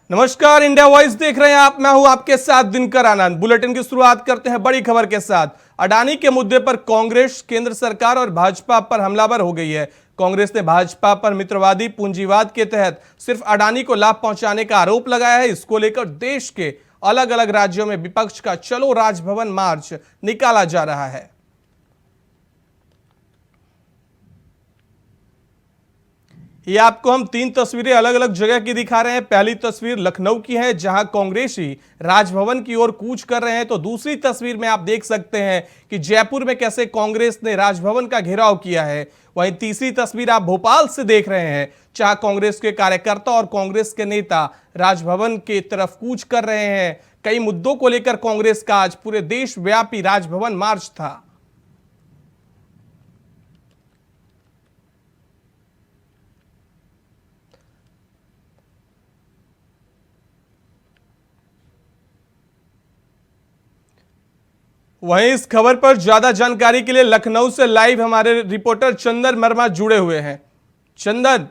नमस्कार, India voice देख रहे हैं आप। मैं हूं आपके साथ दिनकर आनंद। बुलेटिन की शुरुआत करते हैं बड़ी खबर के साथ। अडानी के मुद्दे पर कांग्रेस, केंद्र सरकार और भाजपा पर हमलावर हो गई है। कांग्रेस ने भाजपा पर मित्रवादी पूंजीवाद के तहत सिर्फ अडानी को लाभ पहुंचाने का आरोप लगाया है। इसको लेकर देश के अलग अलग राज्यों में विपक्ष का चलो राजभवन मार्च निकाला जा रहा है। ये आपको हम तीन तस्वीरें अलग अलग जगह की दिखा रहे हैं। पहली तस्वीर लखनऊ की है, जहां कांग्रेसी राजभवन की ओर कूच कर रहे हैं। तो दूसरी तस्वीर में आप देख सकते हैं कि जयपुर में कैसे कांग्रेस ने राजभवन का घेराव किया है। वहीं तीसरी तस्वीर आप भोपाल से देख रहे हैं, जहां कांग्रेस के कार्यकर्ता और कांग्रेस के नेता राजभवन की तरफ कूच कर रहे हैं। कई मुद्दों को लेकर कांग्रेस का आज पूरे देशव्यापी राजभवन मार्च था। वहीं इस खबर पर ज्यादा जानकारी के लिए लखनऊ से लाइव हमारे रिपोर्टर चंदन वर्मा जुड़े हुए हैं। चंदन,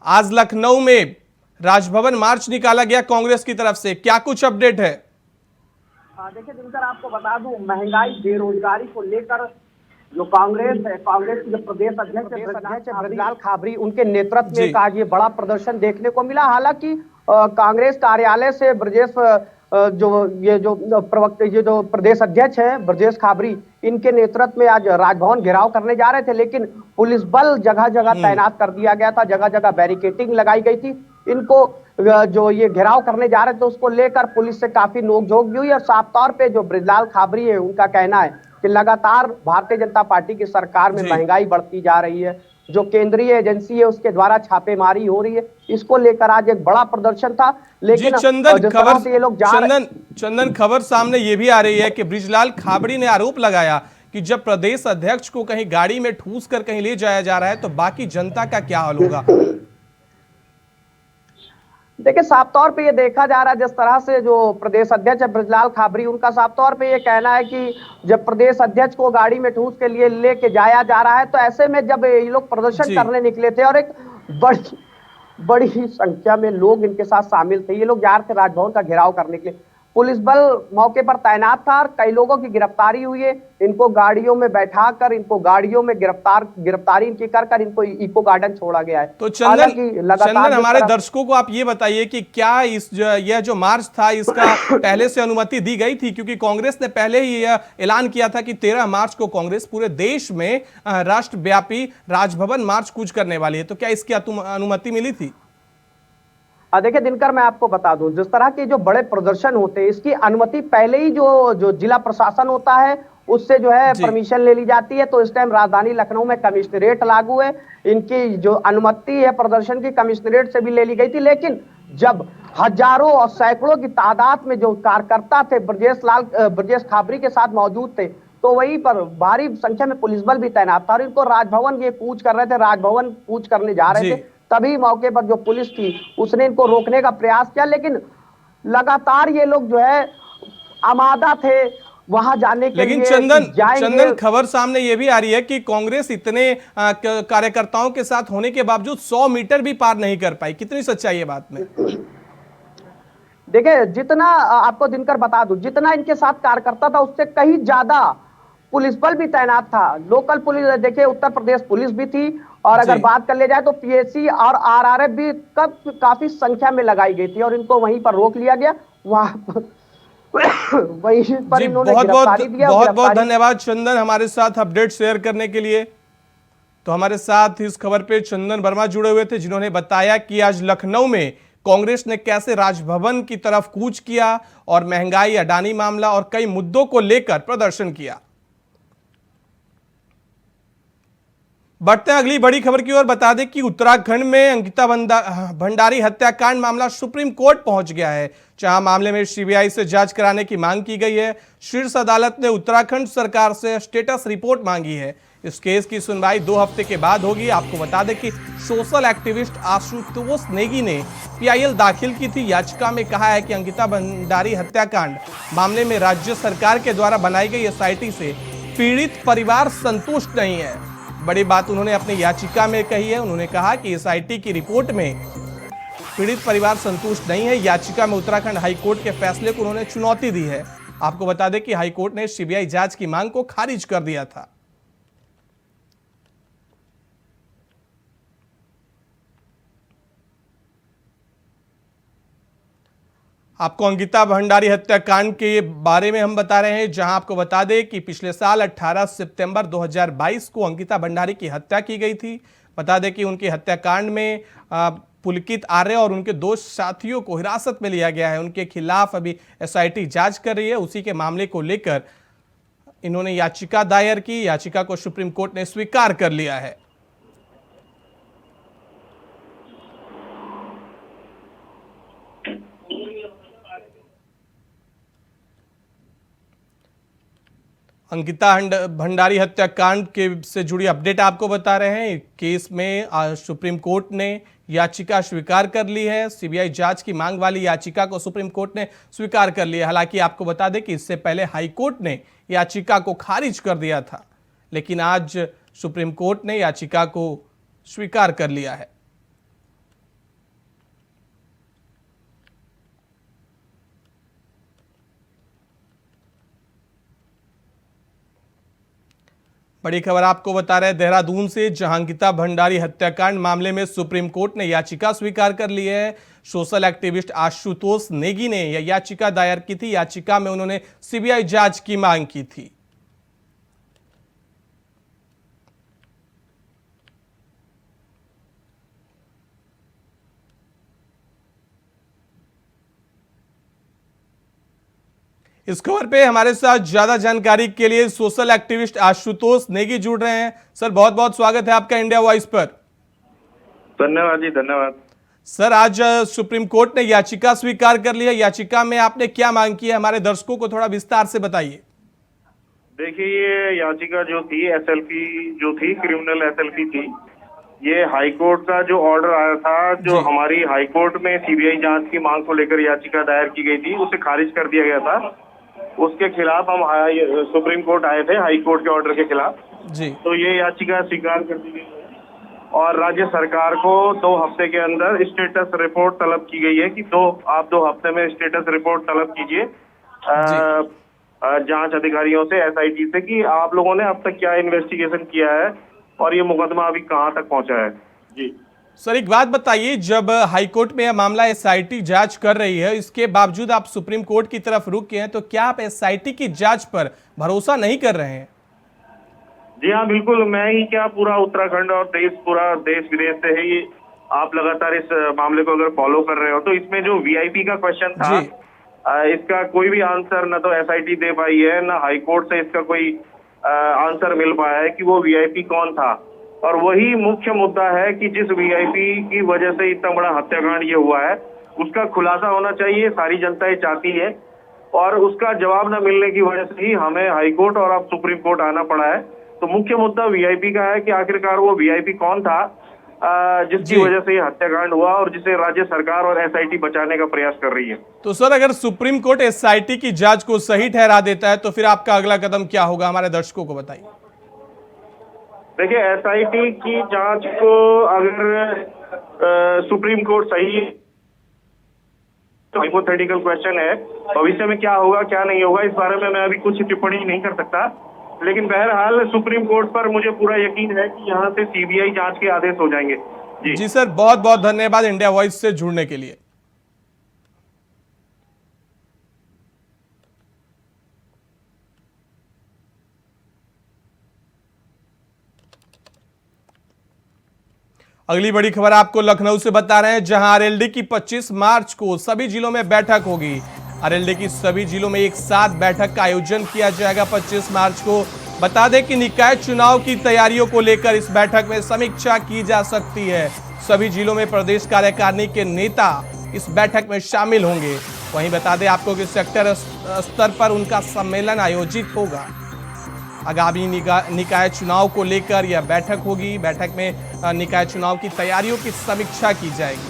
आज लखनऊ में राजभवन मार्च निकाला गया कांग्रेस की तरफ से, क्या कुछ अपडेट है? देखिए दिनकर, आपको बता दूं, महंगाई बेरोजगारी को लेकर जो कांग्रेस है, कांग्रेस के जो प्रदेश अध्यक्ष ब्रजलाल खाबरी, उनके नेतृत्व में आज ये बड़ा प्रदर्शन देखने को मिला। हालांकि कांग्रेस कार्यालय से जो प्रदेश अध्यक्ष हैं ब्रजेश खाबरी, इनके नेतृत्व में आज राजभवन घेराव करने जा रहे थे, लेकिन पुलिस बल जगह जगह तैनात कर दिया गया था, जगह जगह बैरिकेटिंग लगाई गई थी। इनको जो ये घेराव करने जा रहे थे उसको लेकर पुलिस से काफी नोकझोंक भी हुई। और साफ तौर पे जो ब्रजलाल खाबरी है, उनका कहना है कि लगातार भारतीय जनता पार्टी की सरकार में महंगाई बढ़ती जा रही है, जो केंद्रीय एजेंसी है उसके द्वारा छापेमारी हो रही है। इसको लेकर आज एक बड़ा प्रदर्शन था। लेकिन चंदन, खबर सामने ये भी आ रही है कि ब्रजलाल खाबरी ने आरोप लगाया कि जब प्रदेश अध्यक्ष को कहीं गाड़ी में ठूस कर कहीं ले जाया जा रहा है तो बाकी जनता का क्या हाल होगा? देखिए, साफ तौर पे ये देखा जा रहा है, जिस तरह से जो प्रदेश अध्यक्ष है ब्रजलाल खाबरी, उनका साफ तौर पे ये कहना है कि जब प्रदेश अध्यक्ष को गाड़ी में ठूस के लिए लेके जाया जा रहा है, तो ऐसे में जब ये लोग प्रदर्शन करने निकले थे और एक बड़ी संख्या में लोग इनके साथ शामिल थे, ये लोग जा रहे थे राजभवन का घेराव करने के लिए, पुलिस बल मौके पर तैनात था और कई लोगों की गिरफ्तारी हुई है। इनको गाड़ियों में बैठाकर, इनको गाड़ियों में गिरफ्तारी इनकी कर इनको इको गार्डन छोड़ा गया है। तो चंदन, हमारे दर्शकों को आप ये बताइए कि क्या यह जो मार्च था इसका पहले से अनुमति दी गई थी? क्योंकि कांग्रेस ने पहले ही यह ऐलान किया था कि 13 मार्च को कांग्रेस पूरे देश में राष्ट्रव्यापी राजभवन मार्च कूच करने वाली है। तो क्या इसकी अनुमति मिली थी? देखिए दिनकर, मैं आपको बता दूं, जिस तरह के जो बड़े प्रदर्शन होते हैं, इसकी अनुमति पहले ही जो जिला प्रशासन होता है उससे जो है परमिशन ले ली जाती है। तो इस टाइम राजधानी लखनऊ में कमिश्नरेट लागू है, इनकी जो अनुमति है प्रदर्शन की कमिश्नरेट से भी ले ली गई थी। लेकिन जब हजारों और सैकड़ों की तादाद में जो कार्यकर्ता थे ब्रजेश खाबरी के साथ मौजूद थे, तो वहीं पर भारी संख्या में पुलिस बल भी तैनात था और इनको राजभवन ये कूच कर रहे थे, राजभवन कूच करने जा रहे थे। तभी मौके पर जो पुलिस थी उसने इनको रोकने का प्रयास किया, लेकिन लगातार ये लोग जो है आमादा थे वहां जाने के लिए। लेकिन चंदन, खबर सामने ये भी आ रही है कि कांग्रेस इतने कार्यकर्ताओं के साथ होने के बावजूद 100 मीटर भी पार नहीं कर पाई। कितनी सच्चाई है बात में? देखिए, जितना आपको दिनकर बता दूं, जितना इनके साथ कार्यकर्ता था उससे कहीं ज्यादा पुलिस बल भी तैनात था। लोकल पुलिस, देखिए उत्तर प्रदेश पुलिस भी थी, और अगर बात कर ले जाए तो पीएसी और आरआरएफ भी काफी संख्या में लगाई गई थी और इनको वहीं पर रोक लिया गया। वहां वहीं पर इन्होंने गिरफ्तारी दिया। बहुत धन्यवाद चंदन, हमारे साथ अपडेट शेयर करने के लिए। तो हमारे साथ इस खबर पे चंदन वर्मा जुड़े हुए थे, जिन्होंने बताया कि आज लखनऊ में कांग्रेस ने कैसे राजभवन की तरफ कूच किया और महंगाई, अडानी मामला और कई मुद्दों को लेकर प्रदर्शन किया। बढ़ते हैं अगली बड़ी खबर की ओर। बता दें कि उत्तराखंड में अंकिता भंडारी हत्याकांड मामला सुप्रीम कोर्ट पहुंच गया है, जहां मामले में सीबीआई से जांच कराने की मांग की गई है। शीर्ष अदालत ने उत्तराखंड सरकार से स्टेटस रिपोर्ट मांगी है। इस केस की सुनवाई 2 हफ्ते के बाद होगी। आपको बता दें कि सोशल एक्टिविस्ट आशुतोष नेगी ने पीआईएल दाखिल की थी। याचिका में कहा है कि अंकिता भंडारी हत्याकांड मामले में राज्य सरकार के द्वारा बनाई गई एसआईटी से पीड़ित परिवार संतुष्ट नहीं है। बड़ी बात उन्होंने अपनी याचिका में कही है। उन्होंने कहा कि एसआईटी की रिपोर्ट में पीड़ित परिवार संतुष्ट नहीं है। याचिका में उत्तराखंड हाईकोर्ट के फैसले को उन्होंने चुनौती दी है। आपको बता दें कि हाईकोर्ट ने सीबीआई जांच की मांग को खारिज कर दिया था। आपको अंकिता भंडारी हत्याकांड के बारे में हम बता रहे हैं, जहां आपको बता दें कि पिछले साल 18 सितंबर 2022 को अंकिता भंडारी की हत्या की गई थी। बता दें कि उनके हत्याकांड में पुलकित आर्य और उनके दो साथियों को हिरासत में लिया गया है। उनके खिलाफ अभी एसआईटी जांच कर रही है। उसी के मामले को लेकर इन्होंने याचिका दायर की। याचिका को सुप्रीम कोर्ट ने स्वीकार कर लिया है। अंकिता भंडारी हत्याकांड के से जुड़ी अपडेट आपको बता रहे हैं। केस में सुप्रीम कोर्ट ने याचिका स्वीकार कर ली है। सीबीआई जांच की मांग वाली याचिका को सुप्रीम कोर्ट ने स्वीकार कर लिया। हालांकि आपको बता दें कि इससे पहले हाई कोर्ट ने याचिका को खारिज कर दिया था, लेकिन आज सुप्रीम कोर्ट ने याचिका को स्वीकार कर लिया है। बड़ी खबर आपको बता रहे हैं देहरादून से, जहां अंकिता भंडारी हत्याकांड मामले में सुप्रीम कोर्ट ने याचिका स्वीकार कर ली है। सोशल एक्टिविस्ट आशुतोष नेगी ने यह याचिका दायर की थी। याचिका में उन्होंने सीबीआई जांच की मांग की थी। इस खबर पे हमारे साथ ज्यादा जानकारी के लिए सोशल एक्टिविस्ट आशुतोष नेगी जुड़ रहे हैं। सर, बहुत बहुत स्वागत है आपका इंडिया वॉइस पर। धन्यवाद जी, धन्यवाद। सर, आज सुप्रीम कोर्ट ने याचिका स्वीकार कर ली है। याचिका में आपने क्या मांग की है, हमारे दर्शकों को थोड़ा विस्तार से बताइए। देखिए, ये याचिका जो थी एसएलपी जो थी, क्रिमिनल एसएलपी थी। ये हाईकोर्ट का जो ऑर्डर आया था, जो हमारी हाईकोर्ट में सीबीआई जांच की मांग को लेकर याचिका दायर की गई थी, उसे खारिज कर दिया गया था। उसके खिलाफ हम सुप्रीम कोर्ट आए थे, हाई कोर्ट के ऑर्डर के खिलाफ जी। तो ये याचिका स्वीकार कर दी गई है और राज्य सरकार को 2 हफ्ते के अंदर स्टेटस रिपोर्ट तलब की गई है कि आप 2 हफ्ते में स्टेटस रिपोर्ट तलब कीजिए जांच अधिकारियों से, एसआईटी से, कि आप लोगों ने अब तक क्या इन्वेस्टिगेशन किया है और ये मुकदमा अभी कहाँ तक पहुंचा है। जी सर, एक बात बताइए, जब हाईकोर्ट में यह मामला एसआईटी जांच कर रही है, इसके बावजूद आप सुप्रीम कोर्ट की तरफ रुख गए हैं, तो क्या आप एसआईटी की जांच पर भरोसा नहीं कर रहे हैं? जी हाँ, बिल्कुल। मैं ही क्या, पूरा उत्तराखंड और पूरा देश विदेश से है ये। आप लगातार इस मामले को अगर फॉलो कर रहे हो तो इसमें जो वीआईपी का क्वेश्चन था, इसका कोई भी आंसर न तो एसआईटी दे पाई है, न हाईकोर्ट से इसका कोई आंसर मिल पाया है कि वो वीआईपी कौन था। और वही मुख्य मुद्दा है कि जिस वीआईपी की वजह से इतना बड़ा हत्याकांड ये हुआ है, उसका खुलासा होना चाहिए। सारी जनता ये चाहती है और उसका जवाब न मिलने की वजह से ही हमें हाईकोर्ट और अब सुप्रीम कोर्ट आना पड़ा है। तो मुख्य मुद्दा वीआईपी का है कि आखिरकार वो वीआईपी कौन था जिसकी वजह से ये हत्याकांड हुआ और जिसे राज्य सरकार और एसआईटी बचाने का प्रयास कर रही है। तो सर, अगर सुप्रीम कोर्ट एसआईटी की जांच को सही ठहरा देता है तो फिर आपका अगला कदम क्या होगा, हमारे दर्शकों को बताइए। देखिए, एसआईटी की जांच को अगर सुप्रीम कोर्ट सही, तो हाइपोथेटिकल क्वेश्चन है, भविष्य में क्या होगा क्या नहीं होगा इस बारे में मैं अभी कुछ टिप्पणी नहीं कर सकता। लेकिन बहरहाल सुप्रीम कोर्ट पर मुझे पूरा यकीन है कि यहाँ से सीबीआई जांच के आदेश हो जाएंगे। जी सर, बहुत बहुत धन्यवाद इंडिया वॉइस से जुड़ने के लिए। अगली बड़ी खबर आपको लखनऊ से बता रहे हैं, जहां आरएलडी की 25 मार्च को सभी जिलों में बैठक होगी। आरएलडी की सभी जिलों में एक साथ बैठक का आयोजन किया जाएगा 25 मार्च को। बता दें कि निकाय चुनाव की तैयारियों को लेकर इस बैठक में समीक्षा की जा सकती है। सभी जिलों में प्रदेश कार्यकारिणी के नेता इस बैठक में शामिल होंगे। वहीं बता दें आपको कि सेक्टर स्तर पर उनका सम्मेलन आयोजित होगा। आगामी निकाय चुनाव को लेकर यह बैठक होगी। बैठक में निकाय चुनाव की तैयारियों की समीक्षा की जाएगी।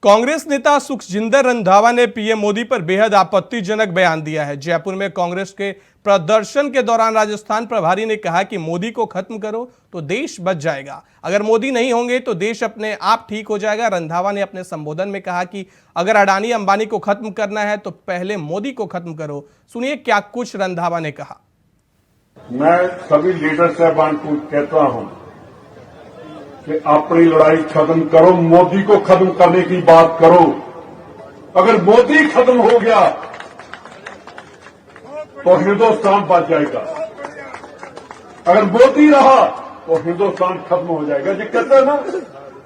कांग्रेस नेता सुखजिंदर रंधावा ने पीएम मोदी पर बेहद आपत्तिजनक बयान दिया है। जयपुर में कांग्रेस के प्रदर्शन के दौरान राजस्थान प्रभारी ने कहा कि मोदी को खत्म करो तो देश बच जाएगा, अगर मोदी नहीं होंगे तो देश अपने आप ठीक हो जाएगा। रंधावा ने अपने संबोधन में कहा कि अगर अडानी अंबानी को खत्म करना है तो पहले मोदी को खत्म करो। सुनिए क्या कुछ रंधावा ने कहा। मैं सभी लीडर साहबान को कहता हूं कि अपनी लड़ाई खत्म करो, मोदी को खत्म करने की बात करो। अगर मोदी खत्म हो गया तो हिंदुस्तान बच जाएगा, अगर मोदी रहा तो हिंदुस्तान खत्म हो जाएगा। जी कहते हैं ना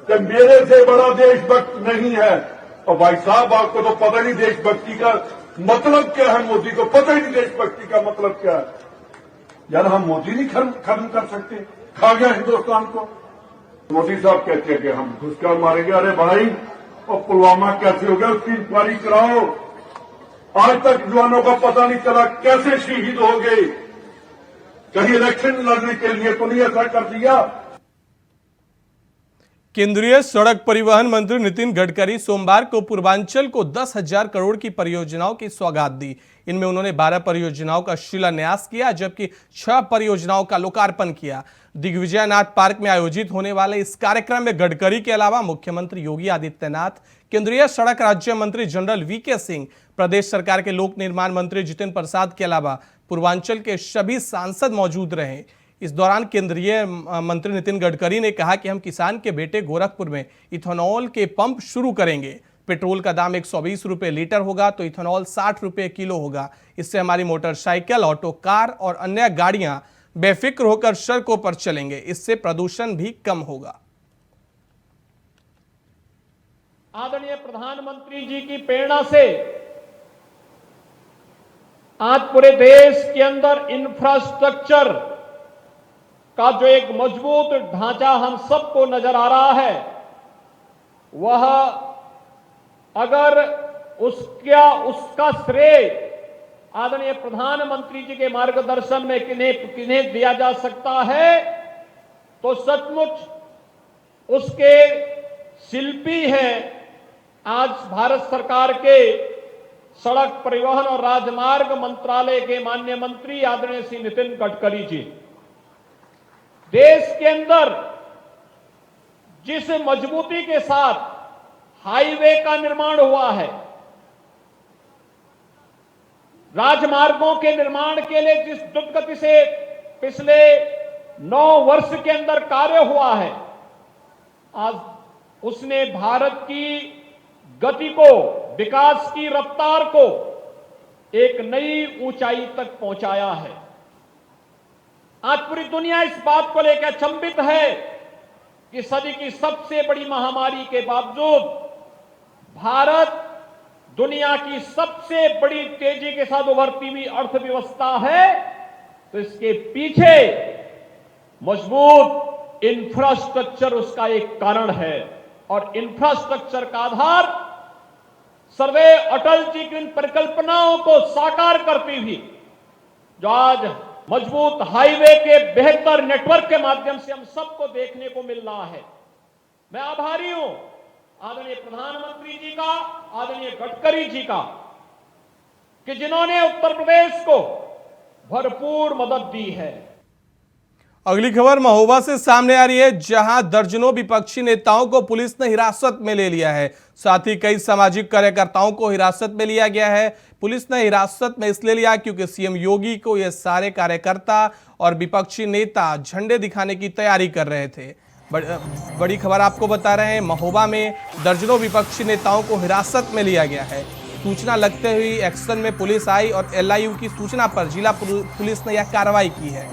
कि मेरे से बड़ा देशभक्त नहीं है, और भाई साहब आपको तो पता नहीं देशभक्ति का मतलब क्या है, मोदी को पता ही नहीं देशभक्ति का मतलब क्या है। यार हम मोदी नहीं खत्म कर सकते, खा गया हिंदुस्तान को। मोदी साहब कहते हैं कि हम घुसकर मारेंगे। अरे भाई, और पुलवामा कैसे हो गया उसकी इंक्वायरी कराओ। आज तक जवानों का पता नहीं चला कैसे शहीद हो गए, कहीं इलेक्शन लड़ने के लिए तो नहीं ऐसा कर दिया। केंद्रीय सड़क परिवहन मंत्री नितिन गडकरी सोमवार को पूर्वांचल को 10,000 करोड़ की परियोजनाओं की सौगात दी। इनमें उन्होंने 12 परियोजनाओं का शिलान्यास किया, जबकि 6 परियोजनाओं का लोकार्पण किया। दिग्विजयनाथ पार्क में आयोजित होने वाले इस कार्यक्रम में गडकरी के अलावा मुख्यमंत्री योगी आदित्यनाथ, केंद्रीय सड़क राज्य मंत्री जनरल वीके सिंह, प्रदेश सरकार के लोक निर्माण मंत्री जितिन प्रसाद के अलावा पूर्वांचल के सभी सांसद मौजूद रहे। इस दौरान केंद्रीय मंत्री नितिन गडकरी ने कहा कि हम किसान के बेटे गोरखपुर में इथेनॉल के पंप शुरू करेंगे। पेट्रोल का दाम 120 रुपये लीटर होगा तो इथेनॉल 60 रुपये किलो होगा। इससे हमारी मोटरसाइकिल, ऑटो, कार और अन्य गाड़ियां बेफिक्र होकर सड़कों पर चलेंगे। इससे प्रदूषण भी कम होगा। आदरणीय प्रधानमंत्री जी की प्रेरणा से आज पूरे देश के अंदर इंफ्रास्ट्रक्चर का जो एक मजबूत ढांचा हम सबको नजर आ रहा है, वह अगर उसका श्रेय आदरणीय प्रधानमंत्री जी के मार्गदर्शन में किन्हें दिया जा सकता है तो सचमुच उसके शिल्पी हैं आज भारत सरकार के सड़क परिवहन और राजमार्ग मंत्रालय के माननीय मंत्री आदरणीय श्री नितिन गडकरी जी। देश के अंदर जिस मजबूती के साथ हाईवे का निर्माण हुआ है, राजमार्गों के निर्माण के लिए जिस द्रुत गति से पिछले 9 वर्ष के अंदर कार्य हुआ है, आज उसने भारत की गति को, विकास की रफ्तार को एक नई ऊंचाई तक पहुंचाया है। आज पूरी दुनिया इस बात को लेकर अचंभित है कि सदी की सबसे बड़ी महामारी के बावजूद भारत दुनिया की सबसे बड़ी तेजी के साथ उभरती हुई अर्थव्यवस्था है, तो इसके पीछे मजबूत इंफ्रास्ट्रक्चर उसका एक कारण है। और इंफ्रास्ट्रक्चर का आधार सर्वे अटल जी की इन परिकल्पनाओं को साकार करती हुई जो आज मजबूत हाईवे के बेहतर नेटवर्क के माध्यम से हम सबको देखने को मिल रहा है। मैं आभारी हूं आदरणीय प्रधानमंत्री जी का, आदरणीय गडकरी जी का, कि जिन्होंने उत्तर प्रदेश को भरपूर मदद दी है। अगली खबर महोबा से सामने आ रही है, जहां दर्जनों विपक्षी नेताओं को पुलिस ने हिरासत में ले लिया है। साथ ही कई सामाजिक कार्यकर्ताओं को हिरासत में लिया गया है। पुलिस ने हिरासत में इसलिए लिया क्योंकि सीएम योगी को ये सारे कार्यकर्ता और विपक्षी नेता झंडे दिखाने की तैयारी कर रहे थे। बड़ी खबर आपको बता रहे हैं, महोबा में दर्जनों विपक्षी नेताओं को हिरासत में लिया गया है। सूचना लगते हुए एक्शन में पुलिस आई और एलआईयू की सूचना पर जिला पुलिस ने यह कार्रवाई की है।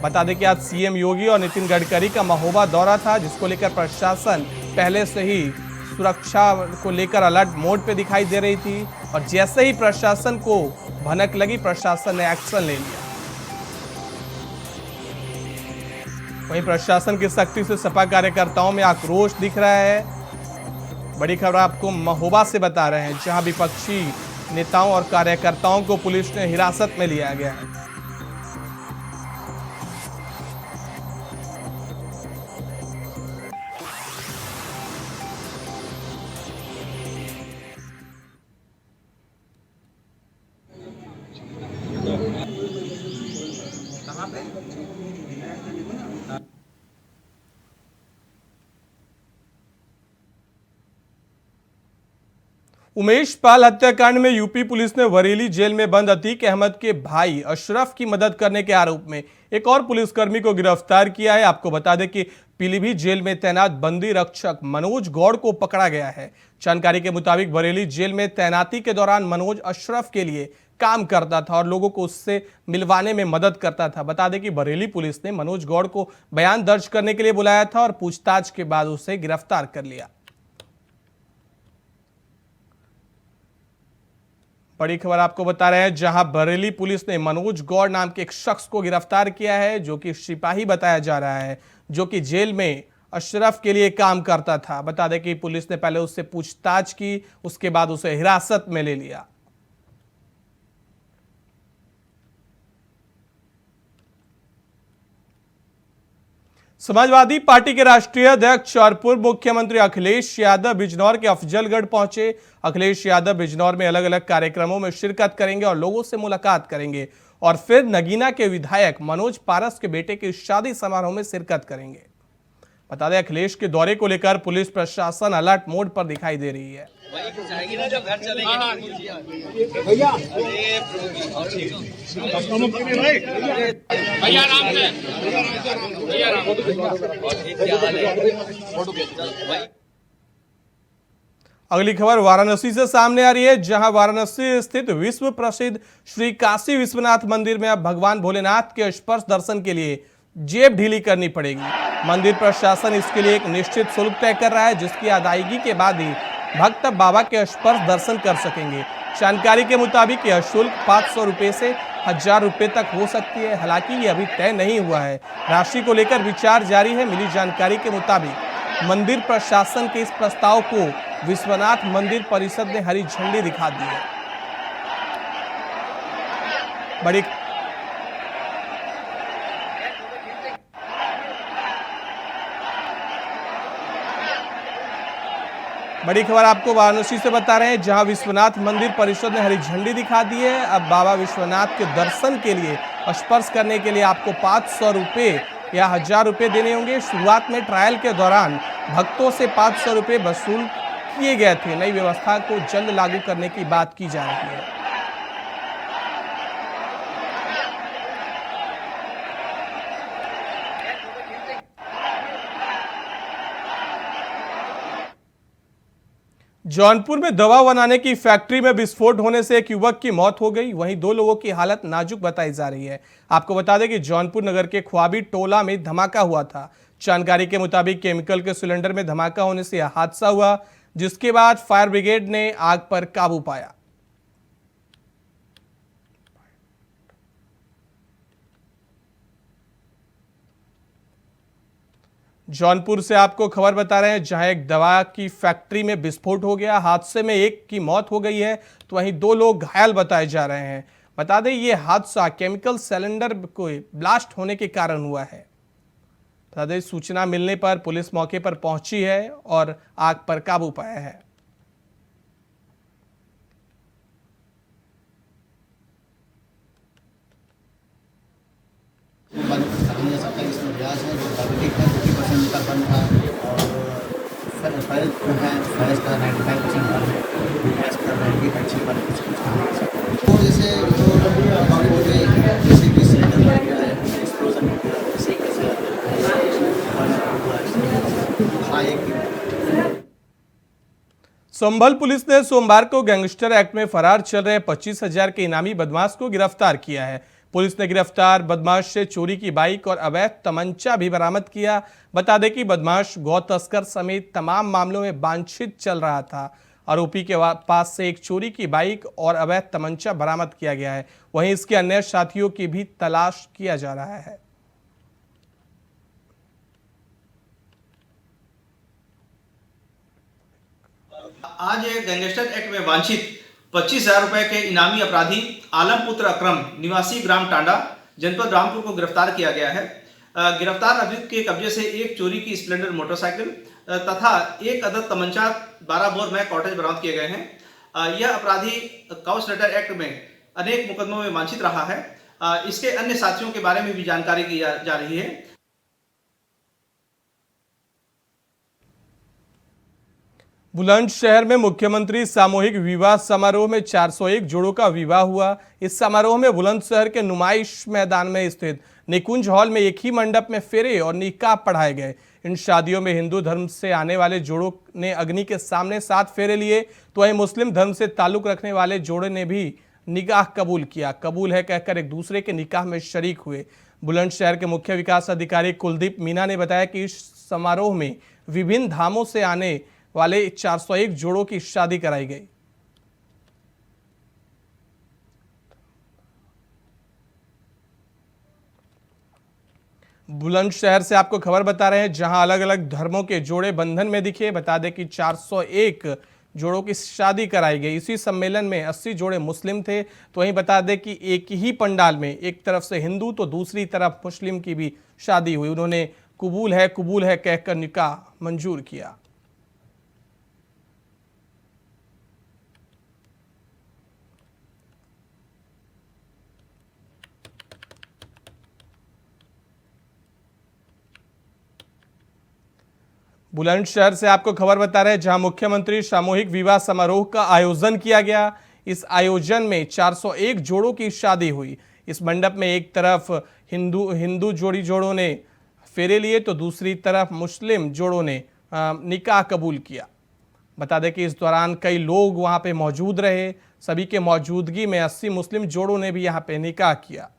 बता दें कि आज सीएम योगी और नितिन गडकरी का महोबा दौरा था, जिसको लेकर प्रशासन पहले से ही सुरक्षा को लेकर अलर्ट मोड पे दिखाई दे रही थी और जैसे ही प्रशासन को भनक लगी, प्रशासन ने एक्शन ले लिया। वहीं प्रशासन की सख्ती से सपा कार्यकर्ताओं में आक्रोश दिख रहा है। बड़ी खबर आपको महोबा से बता रहे हैं, जहां विपक्षी नेताओं और कार्यकर्ताओं को पुलिस ने हिरासत में लिया गया है। उमेश पाल हत्याकांड में यूपी पुलिस ने बरेली जेल में बंद अतीक अहमद के भाई अशरफ की मदद करने के आरोप में एक और पुलिसकर्मी को गिरफ्तार किया है। आपको बता दें कि पीलीभीत जेल में तैनात बंदी रक्षक मनोज गौड़ को पकड़ा गया है। जानकारी के मुताबिक बरेली जेल में तैनाती के दौरान मनोज अशरफ के लिए काम करता था और लोगों को उससे मिलवाने में मदद करता था। बता दें कि बरेली पुलिस ने मनोज गौड़ को बयान दर्ज करने के लिए बुलाया था और पूछताछ के बाद उसे गिरफ्तार कर लिया। बड़ी खबर आपको बता रहे हैं, जहां बरेली पुलिस ने मनोज गौड़ नाम के एक शख्स को गिरफ्तार किया है, जो कि सिपाही बताया जा रहा है, जो कि जेल में अशरफ के लिए काम करता था। बता दें कि पुलिस ने पहले उससे पूछताछ की, उसके बाद उसे हिरासत में ले लिया। समाजवादी पार्टी के राष्ट्रीय अध्यक्ष और पूर्व मुख्यमंत्री अखिलेश यादव बिजनौर के अफजलगढ़ पहुंचे। अखिलेश यादव बिजनौर में अलग अलग कार्यक्रमों में शिरकत करेंगे और लोगों से मुलाकात करेंगे और फिर नगीना के विधायक मनोज पारस के बेटे के शादी समारोह में शिरकत करेंगे। बता दें, अखिलेश के दौरे को लेकर पुलिस प्रशासन अलर्ट मोड पर दिखाई दे रही है। अगली खबर वाराणसी से सामने आ रही है, जहां वाराणसी स्थित विश्व प्रसिद्ध श्री काशी विश्वनाथ मंदिर में अब भगवान भोलेनाथ के स्पर्श दर्शन के लिए जेब ढीली करनी पड़ेगी। मंदिर प्रशासन इसके लिए एक निश्चित शुल्क तय कर रहा है, जिसकी अदायगी के बाद ही भक्त बाबा के स्पर्श दर्शन कर सकेंगे। जानकारी के मुताबिक यह शुल्क 500 रुपए से 1000 रुपए तक हो सकती है। हालांकि ये अभी तय नहीं हुआ है, राशि को लेकर विचार जारी है। मिली जानकारी के मुताबिक मंदिर प्रशासन के इस प्रस्ताव को विश्वनाथ मंदिर परिषद ने हरी झंडी दिखा दी है। बड़ी खबर आपको वाराणसी से बता रहे हैं, जहां विश्वनाथ मंदिर परिषद ने हरी झंडी दिखा दी है। अब बाबा विश्वनाथ के दर्शन के लिए स्पर्श करने के लिए आपको 500 रुपए या 1000 रुपए देने होंगे। शुरुआत में ट्रायल के दौरान भक्तों से 500 रुपए वसूल किए गए थे। नई व्यवस्था को जल्द लागू करने की बात की जा रही है। जौनपुर में दवा बनाने की फैक्ट्री में विस्फोट होने से एक युवक की मौत हो गई, वहीं 2 लोगों की हालत नाजुक बताई जा रही है। आपको बता दें कि जौनपुर नगर के ख्वाबी टोला में धमाका हुआ था। जानकारी के मुताबिक केमिकल के सिलेंडर में धमाका होने से यह हादसा हुआ, जिसके बाद फायर ब्रिगेड ने आग पर काबू पाया। जौनपुर से आपको खबर बता रहे हैं, जहां एक दवा की फैक्ट्री में विस्फोट हो गया। हादसे में एक की मौत हो गई है, तो वहीं 2 लोग घायल बताए जा रहे हैं। बता दें, ये हादसा केमिकल सिलेंडर को ब्लास्ट होने के कारण हुआ है। बता दें, सूचना मिलने पर पुलिस मौके पर पहुंची है और आग पर काबू पाया है। संभल पुलिस ने सोमवार को गैंगस्टर एक्ट में फरार चल रहे 25,000 के इनामी बदमाश को गिरफ्तार किया है। पुलिस ने गिरफ्तार बदमाश से चोरी की बाइक और अवैध तमंचा भी बरामद किया। बता दें कि बदमाश गौ तस्कर समेत तमाम मामलों में वांछित चल रहा था। आरोपी के पास से एक चोरी की बाइक और अवैध तमंचा बरामद किया गया है। वहीं इसके अन्य साथियों की भी तलाश किया जा रहा है। आज गैंगस्टर एक्ट में वांछित 25,000 रुपए के इनामी अपराधी आलमपुत्र अक्रम निवासी ग्राम टांडा जनपद रामपुर को गिरफ्तार किया गया है। गिरफ्तार अभियुक्त के कब्जे से एक चोरी की स्प्लेंडर मोटरसाइकिल तथा एक अदद तमंचा 12 बोर मैक कॉटेज बरामद किए गए हैं। यह अपराधी काउस लेटर एक्ट में अनेक मुकदमों में वांछित रहा है। इसके अन्य साथियों के बारे में भी जानकारी की जा रही है। बुलंदशहर में मुख्यमंत्री सामूहिक विवाह समारोह में 401 जोड़ों का विवाह हुआ। इस समारोह में बुलंदशहर के नुमाइश मैदान में स्थित निकुंज हॉल में एक ही मंडप में फेरे और निकाह पढ़ाए गए। इन शादियों में हिंदू धर्म से आने वाले जोड़ों ने अग्नि के सामने 7 फेरे लिए, तो वहीं मुस्लिम धर्म से ताल्लुक रखने वाले जोड़े ने भी निकाह कबूल किया। कबूल है कहकर एक दूसरे के निकाह में शरीक हुए। बुलंदशहर के मुख्य विकास अधिकारी कुलदीप मीना ने बताया कि इस समारोह में विभिन्न धामों से आने वाले 401 जोड़ों की शादी कराई गई। बुलंदशहर से आपको खबर बता रहे हैं, जहां अलग अलग धर्मों के जोड़े बंधन में दिखे। बता दें कि 401 जोड़ों की शादी कराई गई। इसी सम्मेलन में 80 जोड़े मुस्लिम थे। तो वहीं बता दें कि एक ही पंडाल में एक तरफ से हिंदू तो दूसरी तरफ मुस्लिम की भी शादी हुई। उन्होंने कबूल है कहकर निकाह मंजूर किया। बुलंदशहर से आपको खबर बता रहे हैं, जहां मुख्यमंत्री सामूहिक विवाह समारोह का आयोजन किया गया। इस आयोजन में 401 जोड़ों की शादी हुई। इस मंडप में एक तरफ हिंदू जोड़ों ने फेरे लिए तो दूसरी तरफ मुस्लिम जोड़ों ने निकाह कबूल किया। बता दें कि इस दौरान कई लोग वहां पे मौजूद रहे। सभी के मौजूदगी में 80 मुस्लिम जोड़ों ने भी यहां पे निकाह किया।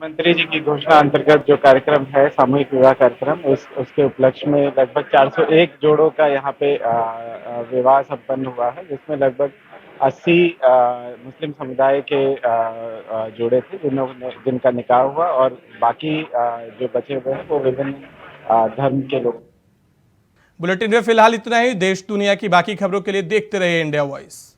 मुख्यमंत्री जी की घोषणा अंतर्गत जो कार्यक्रम है सामूहिक विवाह कार्यक्रम, उसके उपलक्ष्य में लगभग 401 जोड़ों का यहाँ पे विवाह संपन्न हुआ है, जिसमें लगभग 80 मुस्लिम समुदाय के जोड़े थे जिनका निकाह हुआ, और बाकी जो बचे हुए हैं वो विभिन्न धर्म के लोग। बुलेटिन में फिलहाल इतना ही। देश दुनिया की बाकी खबरों के लिए देखते रहिए इंडिया वॉइस।